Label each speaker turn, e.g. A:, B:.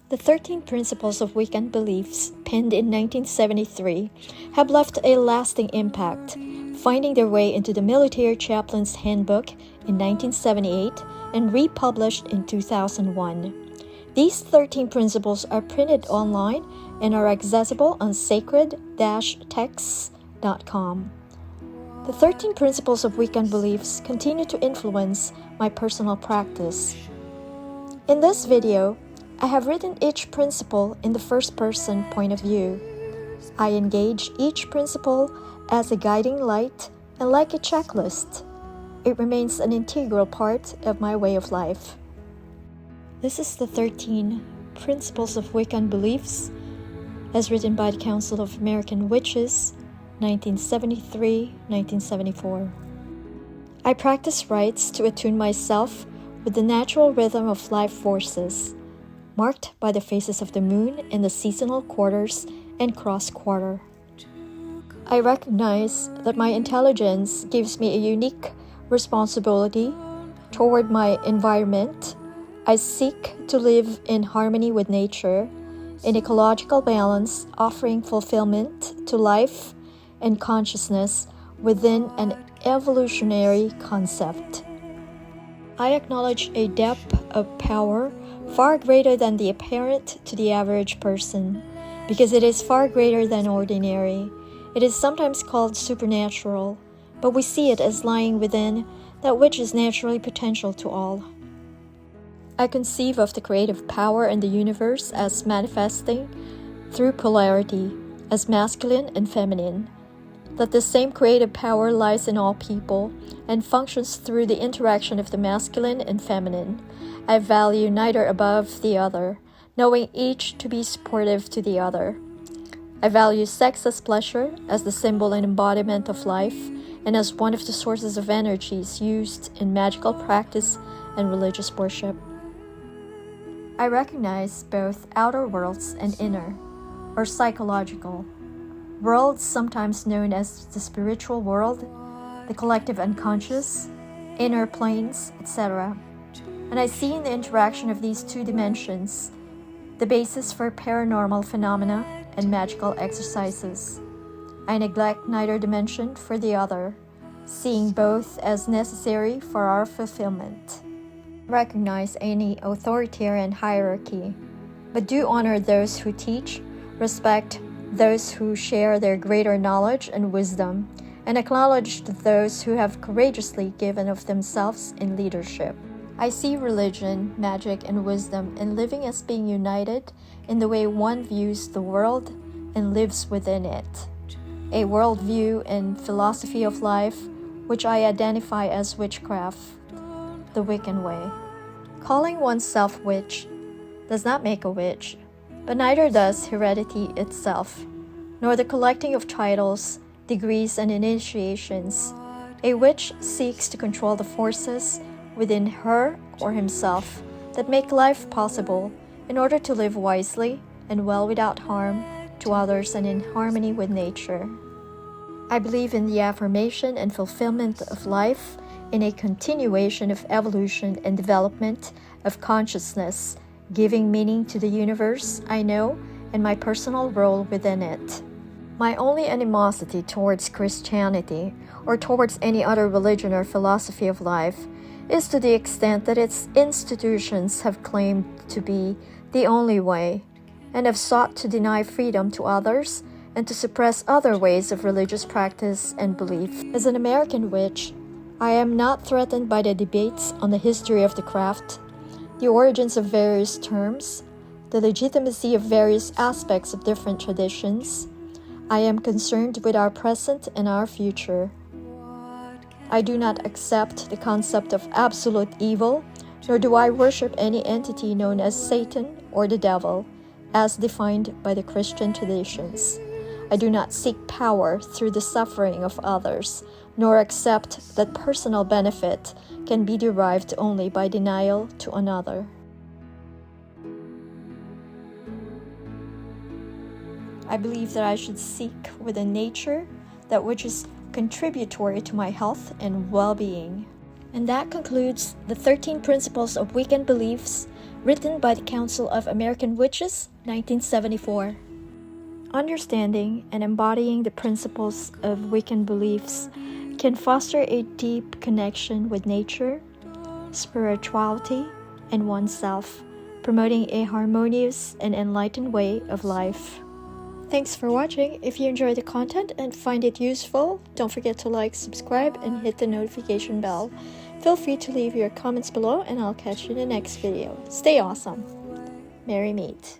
A: The 13 Principles of Wiccan Beliefs, penned in 1973, have left a lasting impact, finding their way into the military chaplain's handbook in 1978 and republished in 2001. These 13 principles are printed online and are accessible on sacred-texts.com. The 13 Principles of Wiccan Beliefs continue to influence my personal practice. In this video, I have written each principle in the first-person point of view. I engage each principle as a guiding light and like a checklist. It remains an integral part of my way of life. This is the 13 Principles of Wiccan Beliefs, as written by the Council of American Witches, 1973-1974. I practice rites to attune myself with the natural rhythm of life forces, marked by the phases of the moon in the seasonal quarters and cross quarter. I recognize that my intelligence gives me a unique responsibility toward my environment. I seek to live in harmony with nature, in ecological balance, offering fulfillment to life and consciousness within an evolutionary concept. I acknowledge a depth of power far greater than the apparent to the average person, because it is far greater than ordinary. It is sometimes called supernatural, but we see it as lying within that which is naturally potential to all. I conceive of the creative power in the universe as manifesting through polarity, as masculine and feminine, that the same creative power lies in all people and functions through the interaction of the masculine and feminine. I value neither above the other, knowing each to be supportive to the other. I value sex as pleasure, as the symbol and embodiment of life, and as one of the sources of energies used in magical practice and religious worship. I recognize both outer worlds and inner, or psychological. Worlds sometimes known as the spiritual world, the collective unconscious, inner planes, etc. And I see in the interaction of these two dimensions the basis for paranormal phenomena and magical exercises. I neglect neither dimension for the other, seeing both as necessary for our fulfillment. Recognize any authoritarian hierarchy, but do honor those who teach, respect those who share their greater knowledge and wisdom, and acknowledge those who have courageously given of themselves in leadership. I see religion, magic, and wisdom in living as being united in the way one views the world and lives within it. A worldview and philosophy of life which I identify as witchcraft, the Wiccan way. Calling oneself witch does not make a witch, but neither does heredity itself, nor the collecting of titles, degrees, and initiations. A witch seeks to control the forces within her or himself that make life possible in order to live wisely and well without harm to others and in harmony with nature. I believe in the affirmation and fulfillment of life, in a continuation of evolution and development of consciousness, giving meaning to the universe I know and my personal role within it. My only animosity towards Christianity or towards any other religion or philosophy of life is to the extent that its institutions have claimed to be the only way and have sought to deny freedom to others and to suppress other ways of religious practice and belief. As an American witch, I am not threatened by the debates on the history of the craft, the origins of various terms, the legitimacy of various aspects of different traditions. I am concerned with our present and our future. I do not accept the concept of absolute evil, nor do I worship any entity known as Satan or the devil, as defined by the Christian traditions. I do not seek power through the suffering of others, nor accept that personal benefit can be derived only by denial to another. I believe that I should seek within nature that which is contributory to my health and well-being. And that concludes the 13 Principles of Wiccan Beliefs, written by the Council of American Witches, 1974. Understanding and embodying the principles of Wiccan beliefs can foster a deep connection with nature, spirituality, and oneself, promoting a harmonious and enlightened way of life. Thanks for watching. If you enjoy the content and find it useful, don't forget to like, subscribe, and hit the notification bell. Feel free to leave your comments below, and I'll catch you in the next video. Stay awesome. Merry meet.